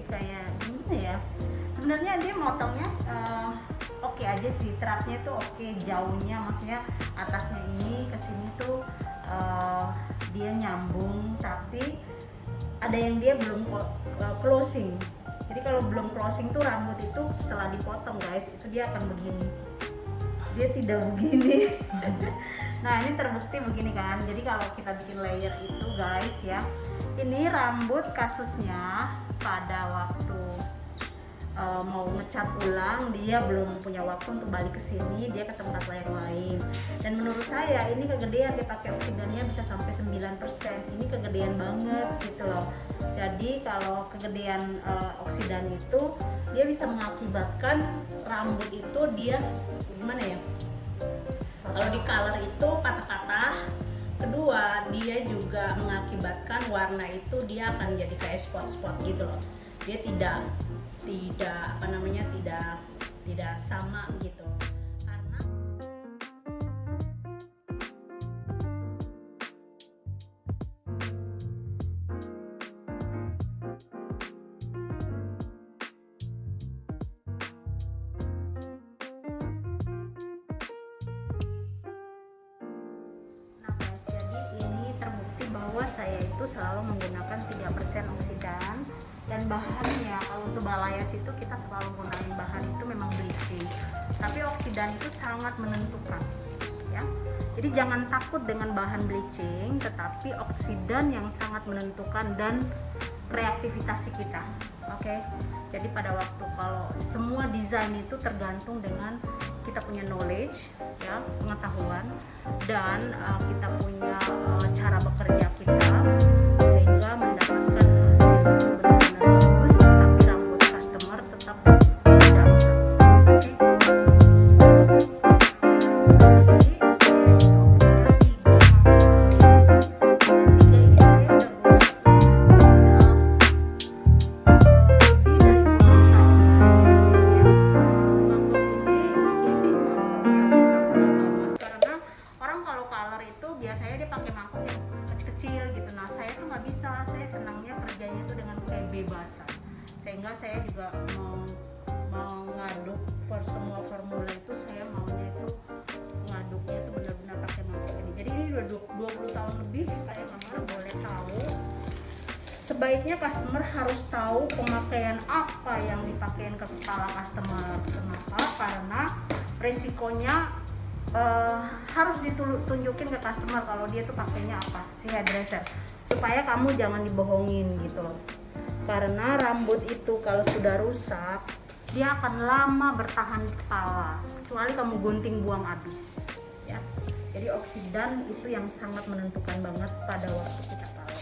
kayak gimana ya, sebenarnya dia motongnya oke aja sih, teratnya tuh oke, jauhnya maksudnya atasnya ini ke sini tuh dia nyambung, tapi ada yang dia belum closing. Jadi kalau belum closing tuh rambut itu setelah dipotong guys, itu dia akan begini, dia tidak begini. Nah ini terbukti begini kan. Jadi kalau kita bikin layer itu guys ya, ini rambut kasusnya pada waktu mau ngecat ulang, dia belum punya waktu untuk balik ke sini, dia ke tempat lain. Dan menurut saya ini kegedean, dia pakai oksidannya bisa sampai 9%. Ini kegedean banget gitu loh. Jadi kalau kegedean oksidan itu dia bisa mengakibatkan rambut itu dia gimana ya? Kalau di color itu patah-patah. Kedua, dia juga mengakibatkan warna itu dia akan jadi kayak spot-spot gitu loh. Dia tidak apa namanya, tidak sama gitu. Karena saya itu selalu menggunakan 3% oksidan, dan bahannya kalau untuk balayage itu kita selalu menggunakan bahan itu memang bleaching, tapi oksidan itu sangat menentukan ya. Jadi jangan takut dengan bahan bleaching, tetapi oksidan yang sangat menentukan dan kreativitas kita. Oke. Jadi pada waktu kalau semua desain itu tergantung dengan kita punya knowledge ya, pengetahuan, dan kita punya cara bekerja kita, sehingga mendapatkan hasil itu benar-benar bagus, tapi rambut customer tetap tidak rusak. Biasanya dia pakai mangkok yang kecil-kecil gitu. Nah saya tuh nggak bisa, saya senangnya kerjanya tuh dengan kayak bebasan, sehingga saya juga mau ngaduk semua formula itu, saya maunya itu ngaduknya tuh benar-benar pakai mangkok ini. Jadi ini udah 20 tahun lebih saya memang boleh tahu, sebaiknya customer harus tahu pemakaian apa yang dipakai ke kepala customer. Kenapa? Karena resikonya harus ditunjukin ke customer kalau dia tuh pakainya apa, si hairdresser, supaya kamu jangan dibohongin gitu loh. Karena rambut itu kalau sudah rusak, dia akan lama bertahan di kepala, kecuali kamu gunting buang habis ya. Jadi oksidan itu yang sangat menentukan banget pada waktu kita tahu.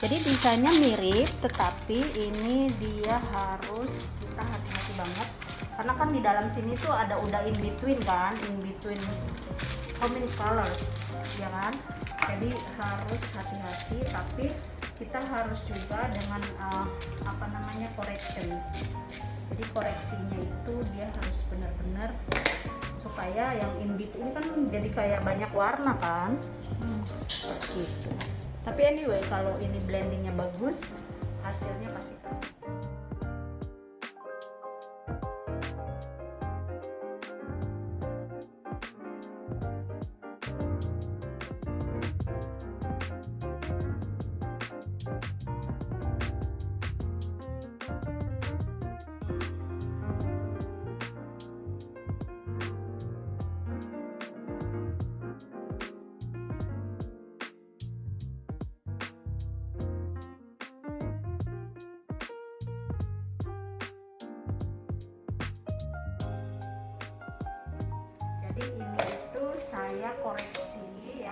Jadi desainnya mirip, tetapi ini dia harus kita hati-hati banget, karena kan di dalam sini tuh ada udah in between kan, in between how many colors ya kan. Jadi harus hati-hati, tapi kita harus juga dengan apa namanya, correction. Jadi koreksinya itu dia harus benar-benar supaya yang in between ini kan jadi kayak banyak warna kan, gitu. Tapi anyway, kalau ini blendingnya bagus, hasilnya pasti keren. Jadi ini itu saya koreksi ya,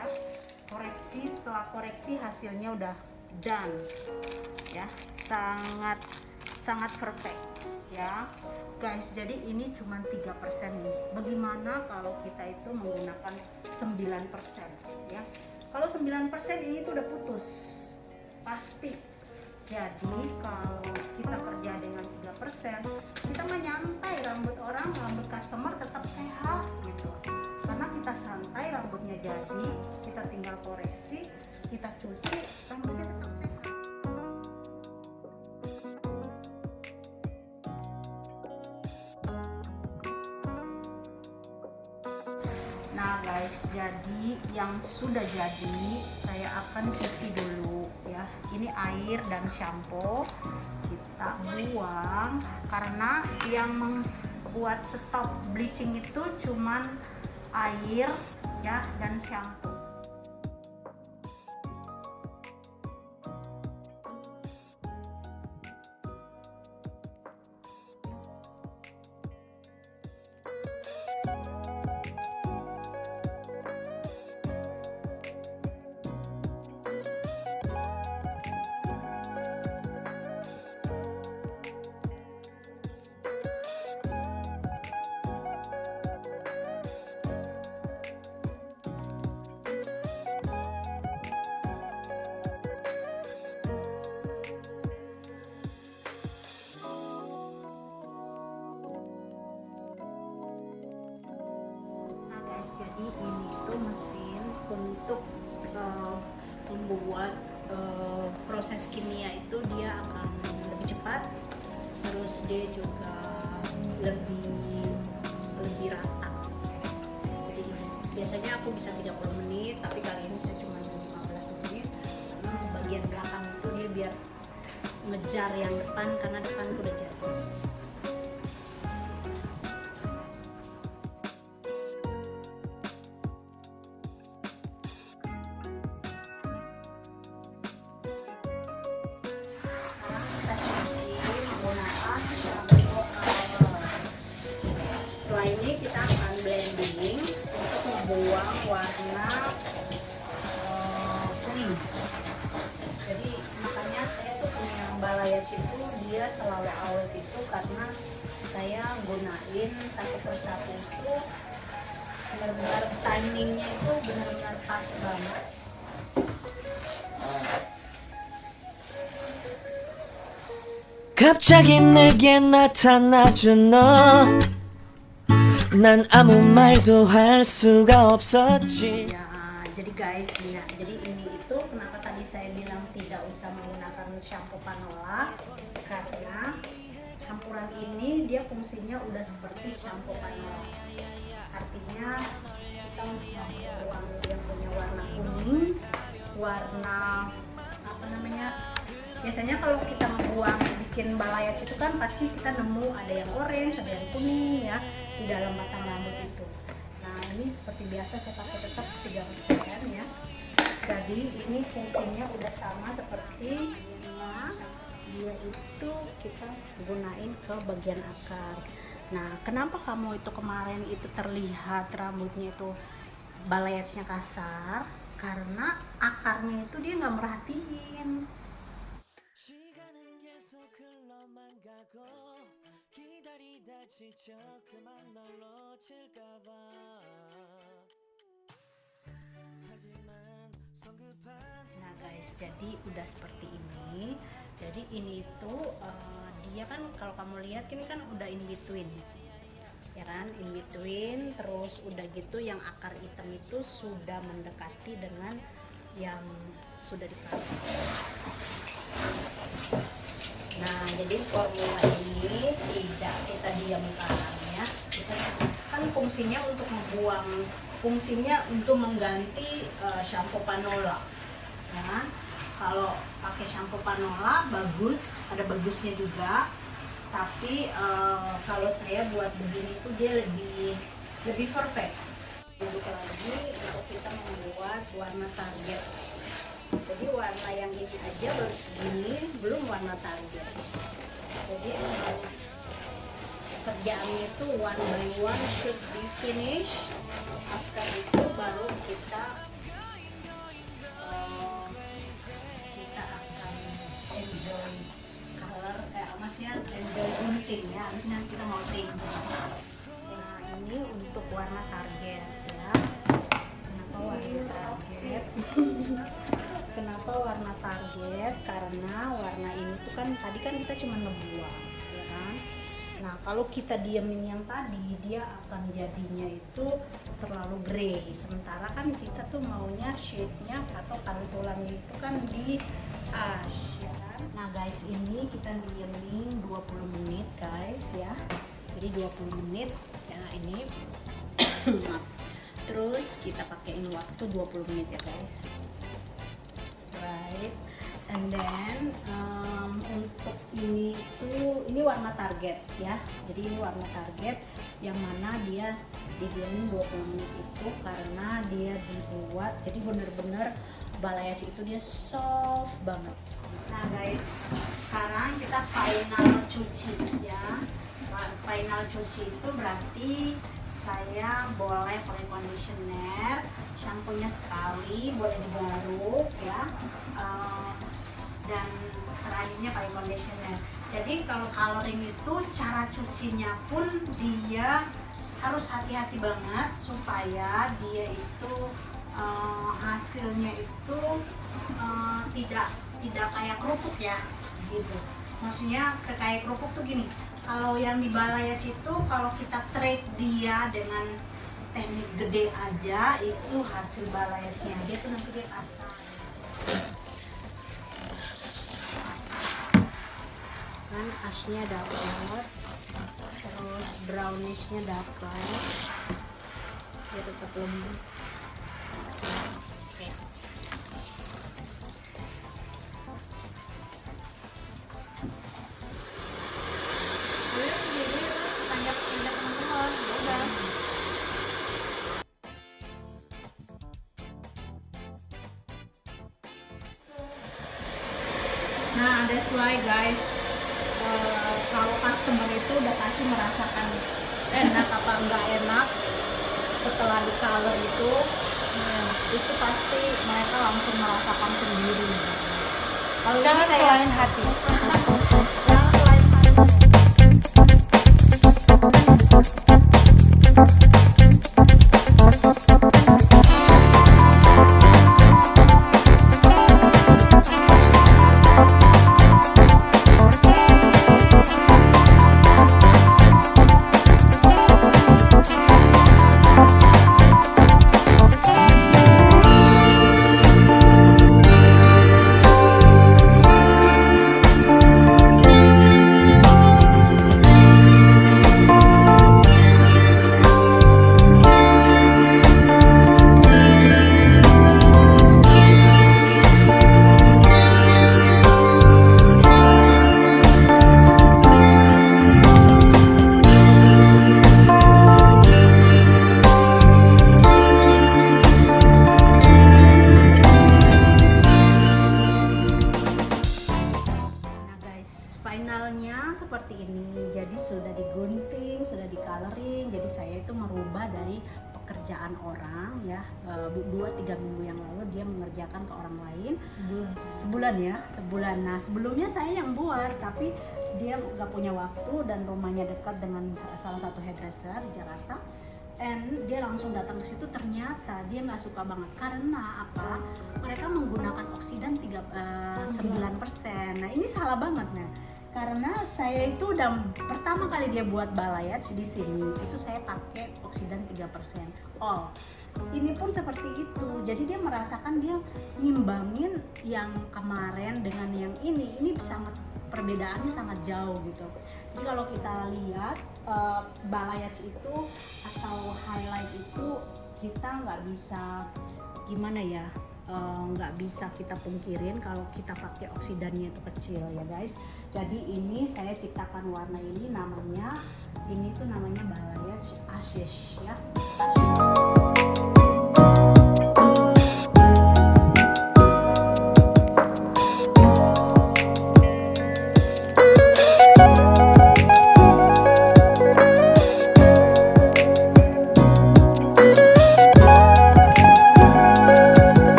setelah koreksi hasilnya udah done ya, sangat perfect ya guys. Jadi ini cuma 3% nih. Bagaimana kalau kita itu menggunakan 9% ya? Kalau 9% ini tuh udah putus pasti. Jadi kalau kita kerja dengan 3%, kita menyantai rambut orang, rambut customer tetap sehat gitu. Karena kita santai, rambutnya jadi, kita tinggal koreksi, kita cuci, rambutnya tetap sehat. guys, jadi yang sudah jadi saya akan cuci dulu ya. Ini air dan shampoo kita buang karena yang membuat stop bleaching itu cuman air ya dan shampoo. Jadi ini tuh mesin untuk membuat proses kimia itu dia akan lebih cepat, terus dia juga lebih rata. Jadi biasanya aku bisa 30 menit, tapi kali ini saya cuma 15 menit. Karena bagian belakang itu dia biar ngejar yang depan, karena depan itu udah jadi. Setelah ini kita akan blending untuk membuang warna kuning. Jadi makanya saya tuh punya balayage itu dia selalu awet itu karena saya gunain satu persatu itu benar-benar timingnya itu benar-benar pas banget. 갑자기 내게 나타나준 너 난 아무 말도 할 수가 없었지. Ya, jadi guys, ya, jadi ini itu kenapa tadi saya bilang tidak usah menggunakan shampoo Panola, karena campuran ini dia fungsinya udah seperti shampoo Panola. Artinya kita membuang yang punya warna kuning, warna apa namanya? Biasanya kalau kita membuang bikin balayage itu kan pasti kita nemu ada yang orange, ada yang kuning ya di dalam batang rambut itu. Nah ini seperti biasa saya pakai tetap 3% ya. Jadi ini fungsinya udah sama seperti dia itu kita gunain ke bagian akar. Nah kenapa kamu itu kemarin itu terlihat rambutnya itu balayage-nya kasar? Karena akarnya itu dia nggak merhatiin. Nah guys, jadi udah seperti ini. Jadi ini itu dia kan kalau kamu lihat ini kan udah in between, ya kan, in between. Terus udah gitu yang akar hitam itu sudah mendekati dengan yang sudah dipakai. Nah jadi formula ini tidak kita diamkan ya. Kita kan fungsinya untuk membuang, fungsinya untuk mengganti shampoo Panola. Ya, kalau pakai shampoo Panola bagus, ada bagusnya juga. Tapi kalau saya buat begini itu dia lebih perfect. Untuk lagi untuk kita membuat warna target. Jadi warna yang ini aja baru segini, belum warna target. Jadi kerjaannya itu one by one should be finished. After itu baru kita akan enjoy color, maksudnya enjoy gunting ya. Habis nanti kita mau tint. Nah ini untuk warna target ya. Kenapa warna target? Kenapa warna target? Karena warna ini tuh kan tadi kan kita cuma ngebuang, ya kan? Nah kalau kita diamin yang tadi, dia akan jadinya itu terlalu grey. Sementara kan kita tuh maunya shade-nya atau pantulannya itu kan di ash, ya kan? Nah guys, ini kita diamin 20 menit guys ya. Jadi 20 menit ya ini. terus kita pakaiin waktu 20 menit ya guys. Right, and then untuk ini warna target ya, jadi ini warna target yang mana dia didiamin 20 menit itu karena dia dibuat jadi bener-bener balayage itu dia soft banget. Nah guys, sekarang kita final cuci ya. Final cuci itu berarti saya boleh pakai conditioner, shampoo-nya sekali, boleh digaruk ya, dan terakhirnya pakai conditioner. Jadi kalau coloring itu cara cucinya pun dia harus hati-hati banget supaya dia itu hasilnya itu tidak kayak kerupuk ya gitu. Maksudnya kayak kerupuk tuh gini, kalau yang di balayage itu kalau kita trade dia dengan teknik gede aja itu hasil balayage-nya dia tuh nanti dia kasar. Kan asnya dapat, terus brownishnya dapat, dia tetap lembut. Oke. Nah, that's why guys, kalau customer itu udah pasti merasakan enak apa enggak enak setelah di color itu pasti mereka langsung merasakan sendiri. Kalau Jangan ini kayak kelain hati. jangan kelain hati. Finalnya seperti ini, jadi sudah digunting, sudah di coloring. Jadi saya itu merubah dari pekerjaan orang ya, 2-3 minggu yang lalu dia mengerjakan ke orang lain sebulan. Nah sebelumnya saya yang buat, tapi dia nggak punya waktu dan rumahnya dekat dengan salah satu hairdresser di Jakarta. And dia langsung datang ke situ, ternyata dia nggak suka banget karena apa? Mereka menggunakan oksidan 9%. Nah ini salah banget nah. Karena saya itu udah pertama kali dia buat balayage di sini itu saya pakai oksidan 3% all. Ini pun seperti itu. Jadi dia merasakan dia nimbangin yang kemarin dengan yang ini sangat perbedaannya sangat jauh gitu. Jadi kalau kita lihat balayage itu atau highlight itu kita nggak bisa gimana ya, nggak bisa kita pungkirin kalau kita pakai oksidannya itu kecil ya guys. Jadi ini saya ciptakan warna ini namanya balayage ashes ya.